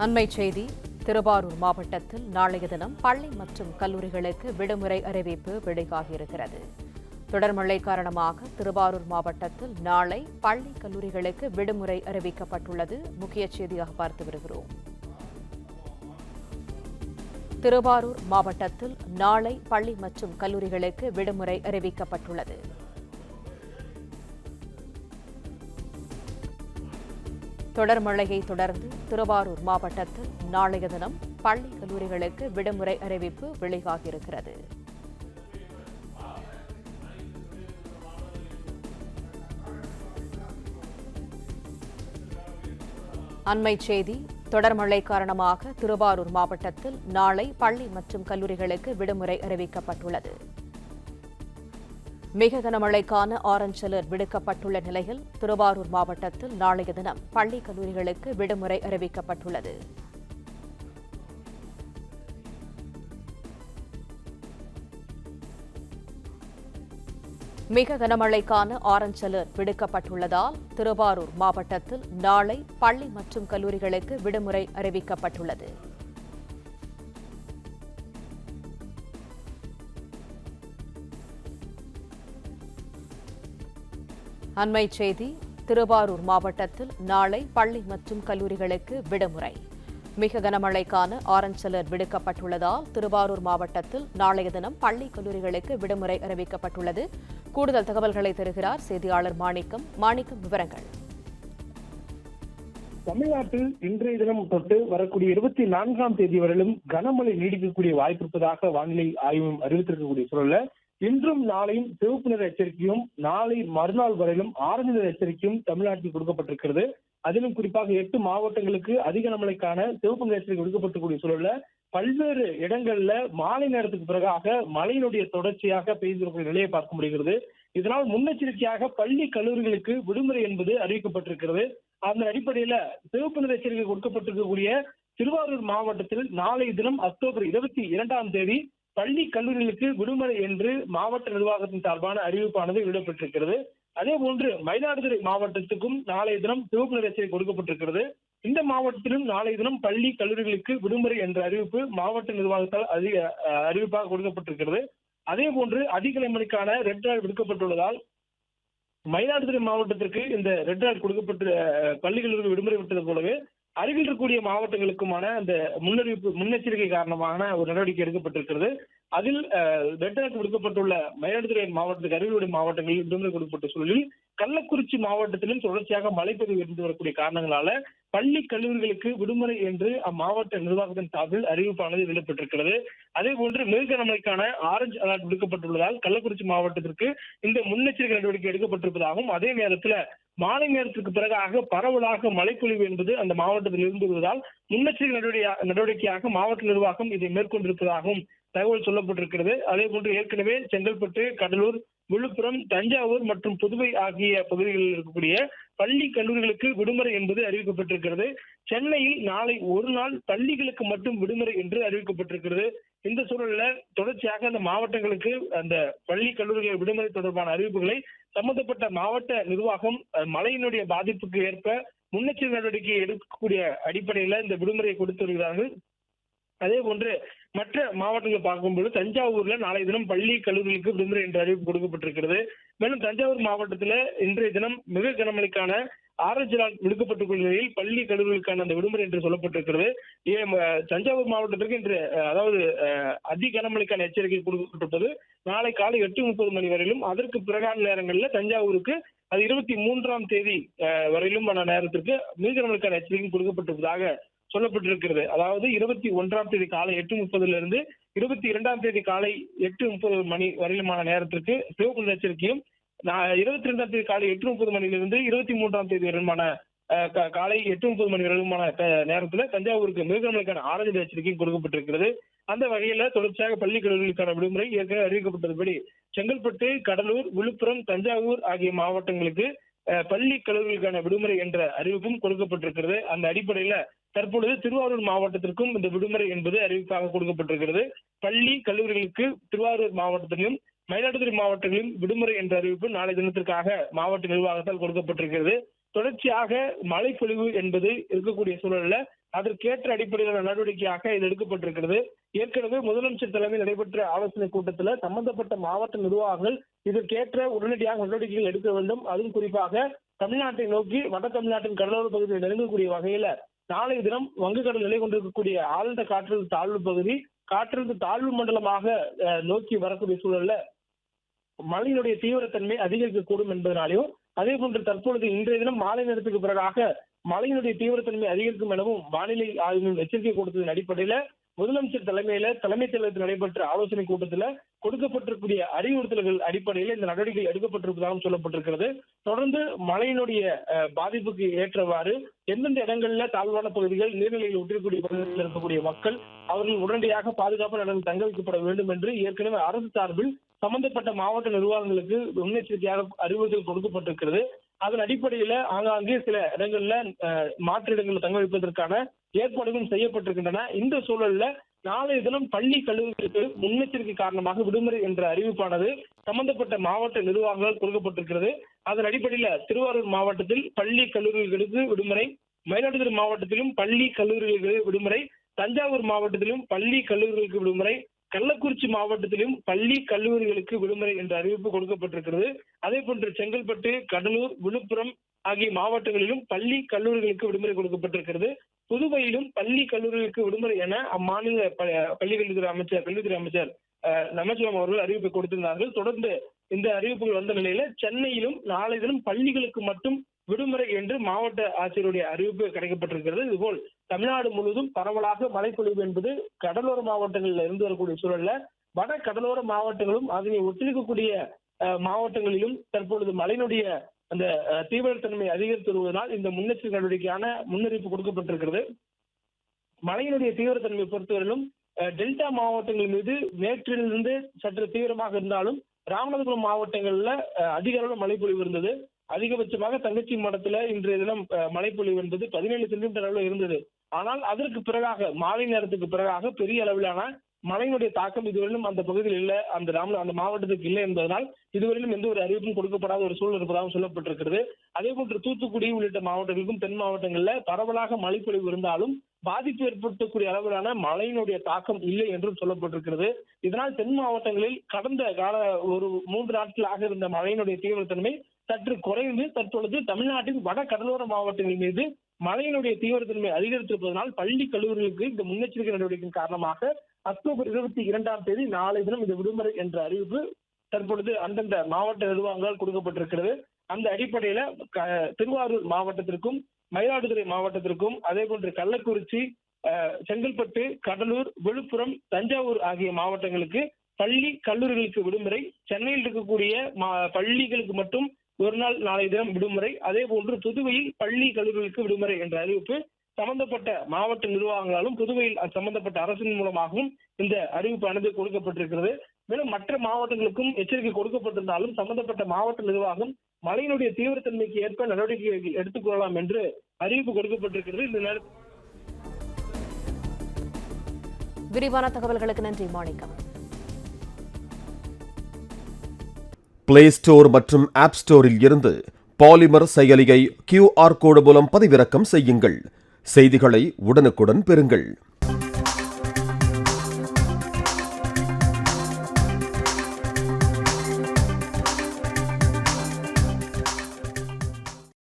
அண்மைச் செய்தி. திருவாரூர் மாவட்டத்தில் நாளைய தினம் பள்ளி மற்றும் கல்லூரிகளுக்கு விடுமுறை அறிவிப்பு வெளியாகியிருக்கிறது. தொடர் மழை காரணமாக திருவாரூர் மாவட்டத்தில் நாளை பள்ளி கல்லூரிகளுக்கு விடுமுறை அறிவிக்கப்பட்டுள்ளது. முக்கிய செய்தியாக பார்த்து வருகிறோம். திருவாரூர் மாவட்டத்தில் நாளை பள்ளி மற்றும் கல்லூரிகளுக்கு விடுமுறை அறிவிக்கப்பட்டுள்ளது. தொடர் மழையை தொடர்ந்து திருவாரூர் மாவட்டத்தில் நாளைய தினம் பள்ளி கல்லூரிகளுக்கு விடுமுறை அறிவிப்பு வெளியாகியிருக்கிறது. அண்மைச் செய்தி. தொடர் மழை காரணமாக திருவாரூர் மாவட்டத்தில் நாளை பள்ளி மற்றும் கல்லூரிகளுக்கு விடுமுறை அறிவிக்கப்பட்டுள்ளது. மிக கனமழைக்கான ஆரஞ்ச் அலர்ட் விடுக்கப்பட்டுள்ள நிலையில் திருவாரூர் மாவட்டத்தில் நாளைய தினம் பள்ளி கல்லூரிகளுக்கு விடுமுறை அறிவிக்கப்பட்டுள்ளது. மிக கனமழைக்கான ஆரஞ்ச் அலர்ட் விடுக்கப்பட்டுள்ளதால் திருவாரூர் மாவட்டத்தில் நாளை பள்ளி மற்றும் கல்லூரிகளுக்கு விடுமுறை அறிவிக்கப்பட்டுள்ளது. அண்மைச் செய்தி. திருவாரூர் மாவட்டத்தில் நாளை பள்ளி மற்றும் கல்லூரிகளுக்கு விடுமுறை. மிக கனமழைக்கான ஆரஞ்ச் அலர்ட் விடுக்கப்பட்டுள்ளதால் திருவாரூர் மாவட்டத்தில் நாளைய தினம் பள்ளி கல்லூரிகளுக்கு விடுமுறை அறிவிக்கப்பட்டுள்ளது. கூடுதல் தகவல்களை தருகிறார் செய்தியாளர் மாணிக்கம். விவரங்கள். தமிழ்நாட்டில் இன்றைய தினம் தொட்டு வரக்கூடிய 24ஆம் தேதி வரையிலும் கனமழை நீடிக்கக்கூடிய வாய்ப்பு இருப்பதாக வானிலை ஆய்வு அறிவித்திருக்கக்கூடிய சூழல்ல இன்றும் நாளையும் சிவப்பு நிற எச்சரிக்கையும் நாளை மறுநாள் வரையிலும் ஆரஞ்சு நிற எச்சரிக்கையும் தமிழ்நாட்டில் கொடுக்கப்பட்டிருக்கிறது. அதிலும் குறிப்பாக 8 மாவட்டங்களுக்கு அதிக கனமழைக்கான சிவப்பு நிற எச்சரிக்கை கொடுக்கப்பட்டிருக்கூடிய சூழல்ல பல்வேறு இடங்கள்ல மாலை நேரத்துக்கு பிறகாக மழையினுடைய தொடர்ச்சியாக பெய்திருக்கிற நிலையை பார்க்க முடிகிறது. இதனால் முன்னெச்சரிக்கையாக பள்ளி கல்லூரிகளுக்கு விடுமுறை என்பது அறிவிக்கப்பட்டிருக்கிறது. அந்த அடிப்படையில சிவப்பு நிற எச்சரிக்கை கொடுக்கப்பட்டிருக்கக்கூடிய திருவாரூர் மாவட்டத்தில் நாளை தினம் அக்டோபர் 22ஆம் தேதி பள்ளி கல்லூரிகளுக்கு விடுமுறை என்று மாவட்ட நிர்வாகத்தின் சார்பான அறிவிப்பானது வெளியிடப்பட்டிருக்கிறது. அதே போன்று மயிலாடுதுறை மாவட்டத்துக்கும் நாளைய தினம் சிவப்பு நிற எச்சரிக்கை கொடுக்கப்பட்டிருக்கிறது. இந்த மாவட்டத்திலும் நாளைய தினம் பள்ளி கல்லூரிகளுக்கு விடுமுறை என்ற அறிவிப்பு மாவட்ட நிர்வாகத்தால் அறிவிப்பாக கொடுக்கப்பட்டிருக்கிறது. அதே போன்று அதிக கனமழைக்கான ரெட் அலர்ட் விடுக்கப்பட்டுள்ளதால் மயிலாடுதுறை மாவட்டத்திற்கு இந்த ரெட் அலர்ட் கொடுக்கப்பட்டு பள்ளி கல்லூரிகள் விடுமுறை விட்டது போலவே அருகில் இருக்கக்கூடிய மாவட்டங்களுக்குமான அந்த முன்னெச்சரிக்கை காரணமான ஒரு நடவடிக்கை எடுக்கப்பட்டிருக்கிறது. அதில் ரெட் அலர்ட் விடுக்கப்பட்டுள்ள மயிலாடுதுறை மாவட்டத்துக்கு அருகிலுடைய மாவட்டங்களில் விடுமுறை கொடுக்கப்பட்ட சூழலில் கள்ளக்குறிச்சி மாவட்டத்திலும் தொடர்ச்சியாக மழைப்பொழிவு இருந்து வரக்கூடிய காரணங்களால பள்ளி கல்லூரிகளுக்கு விடுமுறை என்று அம்மாவட்ட நிர்வாகத்தின் சார்பில் அறிவிப்பானது வெளியிடப்பட்டிருக்கிறது. அதே போன்று மிக கனமழைக்கான ஆரஞ்சு அலர்ட் விடுக்கப்பட்டுள்ளதால் கள்ளக்குறிச்சி மாவட்டத்திற்கு இந்த முன்னெச்சரிக்கை நடவடிக்கை எடுக்கப்பட்டிருப்பதாகவும் அதே நேரத்தில் மாலை நேரத்திற்கு பிறகாக பரவலாக மழைப்பொழிவு என்பது அந்த மாவட்டத்தில் இருந்து வருவதால் முன்னெச்சரிக்கை நடவடிக்கையாக மாவட்ட நிர்வாகம் இதை மேற்கொண்டிருப்பதாகவும் தகவல் சொல்லப்பட்டிருக்கிறது. அதே போன்று ஏற்கனவே செங்கல்பட்டு, கடலூர், விழுப்புரம், தஞ்சாவூர் மற்றும் புதுவை ஆகிய பகுதிகளில் இருக்கக்கூடிய பள்ளி கல்லூரிகளுக்கு விடுமுறை என்பது அறிவிக்கப்பட்டிருக்கிறது. சென்னையில் நாளை ஒரு நாள் பள்ளிகளுக்கு மட்டும் விடுமுறை என்று அறிவிக்கப்பட்டிருக்கிறது. இந்த சூழல்ல தொடர்ச்சியாக அந்த மாவட்டங்களுக்கு அந்த பள்ளி கல்லூரிகள் விடுமுறை தொடர்பான அறிவிப்புகளை சம்பந்தப்பட்ட மாவட்ட நிர்வாகம் மழையினுடைய பாதிப்புக்கு ஏற்ப முன்னெச்சரிக்கை நடவடிக்கை எடுக்கக்கூடிய அடிப்படையில இந்த விடுமுறையை கொடுத்து வருகிறார்கள். அதே போன்று மற்ற மாவட்டங்களை பார்க்கும்போது தஞ்சாவூர்ல நாளைய தினம் பள்ளி கல்லூரிகளுக்கு விடுமுறை என்ற அறிவிப்பு கொடுக்கப்பட்டிருக்கிறது. மேலும் தஞ்சாவூர் மாவட்டத்தில் இன்றைய தினம் மிக கனமழைக்கான ஆரஞ்சு அலர்ட் விடுக்கப்பட்டுள்ள நிலையில் பள்ளி கல்லூரிகளுக்கான அந்த விடுமுறை என்று சொல்லப்பட்டிருக்கிறது. தஞ்சாவூர் மாவட்டத்திற்கு இன்று அதாவது அதி கனமழைக்கான எச்சரிக்கை கொடுக்கப்பட்டிருப்பது நாளை காலை 8:30 மணி வரையிலும் அதற்கு பிறகான நேரங்களில் தஞ்சாவூருக்கு அது 23ஆம் தேதி வரையிலுமான நேரத்திற்கு மிக கனமழைக்கான எச்சரிக்கை கொடுக்கப்பட்டிருப்பதாக சொல்லப்பட்டிருக்கிறது. அதாவது 21ஆம் தேதி காலை 8:30 22ஆம் தேதி காலை 8:30 மணி வரையிலுமான நேரத்திற்கு சிவப்பு நிற எச்சரிக்கையும் 22ஆம் தேதி காலை 8:30 மணியிலிருந்து 23ஆம் தேதி வரையிலுமான காலை 8:30 மணி வரையிலுமான நேரத்தில் தஞ்சாவூருக்கு மிக கனமழைக்கான ஆரஞ்சு நிற எச்சரிக்கையும் கொடுக்கப்பட்டிருக்கிறது. அந்த வகையில தொடர்ச்சியாக பள்ளி கல்லூரிகளுக்கான விடுமுறை ஏற்கனவே அறிவிக்கப்பட்டதுபடி செங்கல்பட்டு, கடலூர், விழுப்புரம், தஞ்சாவூர் ஆகிய மாவட்டங்களுக்கு பள்ளி கல்லூரிகளுக்கான விடுமுறை என்ற அறிவிப்பும் கொடுக்கப்பட்டிருக்கிறது. அந்த அடிப்படையில தற்பொழுது திருவாரூர் மாவட்டத்திற்கும் இந்த விடுமுறை என்பது அறிவிப்பாக கொடுக்கப்பட்டிருக்கிறது. பள்ளி கல்லூரிகளுக்கு திருவாரூர் மாவட்டத்திலும் மயிலாடுதுறை மாவட்டங்களிலும் விடுமுறை என்ற அறிவிப்பு நாளை தினத்திற்காக மாவட்ட நிர்வாகத்தால் கொடுக்கப்பட்டிருக்கிறது. தொடர்ச்சியாக மழை பொழிவு என்பது இருக்கக்கூடிய சூழல்ல அதற்கேற்ற அடிப்படையிலான நடவடிக்கையாக இது எடுக்கப்பட்டிருக்கிறது. ஏற்கனவே முதலமைச்சர் தலைமையில் நடைபெற்ற ஆலோசனை கூட்டத்தில் சம்பந்தப்பட்ட மாவட்ட நிர்வாகங்கள் இதற்கேற்ற உடனடியாக நடவடிக்கைகள் எடுக்க வேண்டும். அதுவும் குறிப்பாக தமிழ்நாட்டை நோக்கி வட தமிழ்நாட்டின் கடலோர பகுதியில் நெருங்கக்கூடிய வகையில நாளைய தினம் வங்கக்கடல் நிலை கொண்டிருக்கக்கூடிய ஆழ்ந்த காற்றழுத்த தாழ்வு பகுதி காற்றழுத்த தாழ்வு மண்டலமாக நோக்கி வரக்கூடிய சூழல்ல மழையினுடைய தீவிரத்தன்மை அதிகரிக்கக்கூடும் என்பதனாலையும், அதே போன்று தற்பொழுது இன்றைய தினம் மாலை நேரத்துக்கு பிறகாக மழையினுடைய தீவிரத்தன்மை அதிகரிக்கும் எனவும் வானிலை ஆய்வு எச்சரிக்கை கொடுத்ததன் அடிப்படையில முதலமைச்சர் தலைமையில தலைமைச் செயலகத்தில் நடைபெற்ற ஆலோசனை கூட்டத்தில் கொடுக்கப்பட்டிருக்கூடிய அறிவுறுத்தல்கள் அடிப்படையில் இந்த நடவடிக்கை எடுக்கப்பட்டிருப்பதாகவும் சொல்லப்பட்டிருக்கிறது. தொடர்ந்து மழையினுடைய பாதிப்புக்கு ஏற்றவாறு எந்தெந்த இடங்கள்ல தாழ்வான பகுதிகள் நீர்நிலையில் ஒட்டிருக்கூடிய பகுதிகளில் இருக்கக்கூடிய மக்கள் அவர்கள் உடனடியாக பாதுகாப்பான இடங்களில் தங்க வைக்கப்பட வேண்டும் என்று ஏற்கனவே அரசு சார்பில் சம்பந்தப்பட்ட மாவட்ட நிர்வாகங்களுக்கு முன்னெச்சரிக்கையாக அறிவுறுத்தல் கொடுக்கப்பட்டிருக்கிறது. அதன் அடிப்படையில ஆங்காங்கே சில இடங்கள்ல மாற்று இடங்களில் தங்க வைப்பதற்கான ஏற்பாடுகளும் செய்யப்பட்டிருக்கின்றன. இந்த சூழல்ல நாளைய தினம் பள்ளி கல்லூரிகளுக்கு முன்னெச்சரிக்கை காரணமாக விடுமுறை என்ற அறிவிப்பானது சம்பந்தப்பட்ட மாவட்ட நிர்வாகங்களால் கொடுக்கப்பட்டிருக்கிறது. அதன் அடிப்படையில திருவாரூர் மாவட்டத்தில் பள்ளி கல்லூரிகளுக்கு விடுமுறை, மயிலாடுதுறை மாவட்டத்திலும் பள்ளி கல்லூரிகளுக்கு விடுமுறை, தஞ்சாவூர் மாவட்டத்திலும் பள்ளி கல்லூரிகளுக்கு விடுமுறை, கள்ளக்குறிச்சி மாவட்டத்திலும் பள்ளி கல்லூரிகளுக்கு விடுமுறை என்ற அறிவிப்பு கொடுக்கப்பட்டிருக்கிறது. அதே போன்று செங்கல்பட்டு, கடலூர், விழுப்புரம் ஆகிய மாவட்டங்களிலும் பள்ளி கல்லூரிகளுக்கு விடுமுறை கொடுக்கப்பட்டிருக்கிறது. புதுவையிலும் பள்ளி கல்லூரிகளுக்கு விடுமுறை என அம்மாநில கல்வித்துறை அமைச்சர் நமச்சிவாயம் அவர்கள் அறிவிப்பை கொடுத்திருந்தார்கள். தொடர்ந்து இந்த அறிவிப்புகள் வந்த நிலையில சென்னையிலும் நாளை தினம் பள்ளிகளுக்கு மட்டும் விடுமுறை என்று மாவட்ட ஆட்சியருடைய அறிவிப்பு கிடைக்கப்பட்டிருக்கிறது. இதுபோல் தமிழ்நாடு முழுவதும் பரவலாக மழைப்பொழிவு என்பது கடலோர மாவட்டங்களில் இருந்து வரக்கூடிய சூழல்ல வட கடலோர மாவட்டங்களும் அதனை ஒட்டிருக்கக்கூடிய மாவட்டங்களிலும் தற்பொழுது மழையினுடைய அந்த தீவிரத்தன்மை அதிகரித்து வருவதனால் இந்த முன்னெச்சரிக்கை நடவடிக்கையான முன்னறிவிப்பு கொடுக்கப்பட்டிருக்கிறது. மழையினுடைய தீவிரத்தன்மை பொறுத்தவரையிலும் டெல்டா மாவட்டங்கள் மீது நேற்றிலிருந்து சற்று தீவிரமாக இருந்தாலும் ராமநாதபுரம் மாவட்டங்கள்ல அதிக அளவில் மழைப்பொழிவு இருந்தது. அதிகபட்சமாக தங்கச்சி மடத்துல இன்றைய தினம் மழைப்பொழிவு என்பது 17 சென்டிமீட்டர் அளவில் இருந்தது. ஆனால் அதற்கு பிறகாக மாலை நேரத்துக்கு பிறகாக பெரிய அளவிலான மழையினுடைய தாக்கம் இதுவரையிலும் அந்த பகுதியில் இல்லை, அந்த மாவட்டத்துக்கு இல்லை என்பதனால் இதுவரையிலும் எந்த ஒரு அறிவிப்பும் கொடுக்கப்படாத ஒரு சூழல் இருப்பதாகவும் சொல்லப்பட்டிருக்கிறது. அதே போன்று தூத்துக்குடி உள்ளிட்ட மாவட்டங்களுக்கும் தென் மாவட்டங்களில் பரவலாக மழைப்பொழிவு இருந்தாலும் பாதிப்பு ஏற்படுத்தக்கூடிய அளவிலான மழையினுடைய தாக்கம் இல்லை என்றும் சொல்லப்பட்டிருக்கிறது. இதனால் தென் மாவட்டங்களில் கடந்த கால ஒரு 3 நாட்களாக இருந்த மழையினுடைய தீவிரத்தன்மை சற்று குறைந்து தற்பொழுது தமிழ்நாட்டின் வட கடலோர மாவட்டங்கள் மீது மழையினுடைய தீவிரத்தன்மை அதிகரித்திருப்பதனால் பள்ளி கல்லூரிகளுக்கு இந்த முன்னெச்சரிக்கை நடவடிக்கையின் காரணமாக அக்டோபர் 22ஆம் தேதி நாளை தினம் இந்த விடுமுறை என்ற அறிவிப்பு தற்பொழுது அந்தந்த மாவட்ட நிர்வாகங்களால் கொடுக்கப்பட்டிருக்கிறது. அந்த அடிப்படையில திருவாரூர் மாவட்டத்திற்கும் மயிலாடுதுறை மாவட்டத்திற்கும் அதே போன்று கள்ளக்குறிச்சி, செங்கல்பட்டு, கடலூர், விழுப்புரம், தஞ்சாவூர் ஆகிய மாவட்டங்களுக்கு பள்ளி கல்லூரிகளுக்கு விடுமுறை, சென்னையில் இருக்கக்கூடிய பள்ளிகளுக்கு மட்டும் ஒரு நாள் நாளை தினம் விடுமுறை, அதே போன்று புதுவையில் பள்ளி கல்லூரிகளுக்கு விடுமுறை என்ற அறிவிப்பு சம்பந்தப்பட்ட மாவட்ட நிர்வாகங்களாலும் புதுவையில் சம்பந்தப்பட்ட அரசின் மூலமாகவும் இந்த அறிவிப்பானது கொடுக்கப்பட்டிருக்கிறது. மேலும் மற்ற மாவட்டங்களுக்கும் எச்சரிக்கை கொடுக்கப்பட்டிருந்தாலும் சம்பந்தப்பட்ட மாவட்ட நிர்வாகம் மழையினுடைய தீவிரத்தன்மைக்கு ஏற்ப நடவடிக்கை எடுத்துக் கொள்ளலாம் என்று அறிவிப்பு கொடுக்கப்பட்டிருக்கிறது. இந்த நேரத்தில் விரிவான தகவல்களுக்கு நன்றி மாணிக்கம். பிளே ஸ்டோர் மற்றும் ஆப் ஸ்டோரில் இருந்து பாலிமர் செயலியை QR கோடு மூலம் பதிவிறக்கம் செய்யுங்கள். செய்திகளை உடனுக்குடன் பெறுங்கள்.